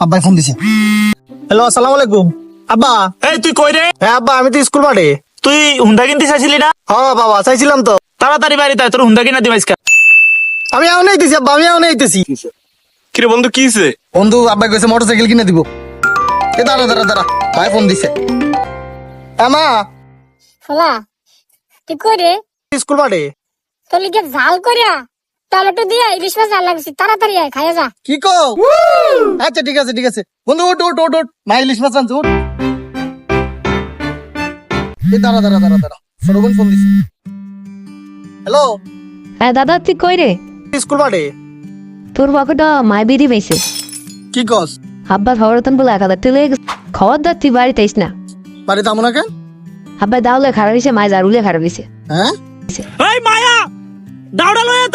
আব্বাই ফোন দিছে। হ্যালো, আসসালামু আলাইকুম। আব্বা, এই তুই কই রে? হ্যাঁ আব্বা, আমি তো স্কুল মাঠে। তুই হুন্ডা কিনতে চাইছিলি না? হ্যাঁ বাবা, চাইছিলাম তো। তাড়াতাড়ি বাড়ি তাই, তোর হুন্ডা কিনা দিবাইস কা। আমি এখন আইতেছি আব্বা, আমি এখন আইতেছি। কিরে বন্ধু কি হইছে? বন্ধু আব্বাই কইছে মোটরসাইকেল কিনে দিব। এ দাঁড়া দাঁড়া দাঁড়া, ভাই ফোন দিছে। মা, ফলা তুই কই রে? স্কুল মাঠে। তোর লিগে ঝাল করিয়া টমেটো দিয়ে ইলিশ মাছ রান্না করছি, তাড়াতাড়ি আয় খাইয়া যা। কি কো? আচ্ছা ঠিক আছে ঠিক আছে বন্ধু, উঠ উঠ উঠ উঠ, মা ইলিশ মাছ আনছে, উঠ। এ দাঁড়া দাঁড়া দাঁড়া দাঁড়া, ছোট বোন ফোন দিছে। হ্যালো, হ্যাঁ দাদা, তুই কই রে? স্কুল মাঠে। তোর পকেটে মাই বেরি পাইছে। কি কস? আব্বা খবরতন বলে 1000 টাকা লয়ে গেছে। খবরদার তুই বাড়িতে আইস না। বাড়িতে আমো না কেন? আব্বা দাউলে খারাপ হইছে, মাই জারুলে খারাপ হইছে। হ্যাঁ, এই মায়া, দাউড়া লয়ে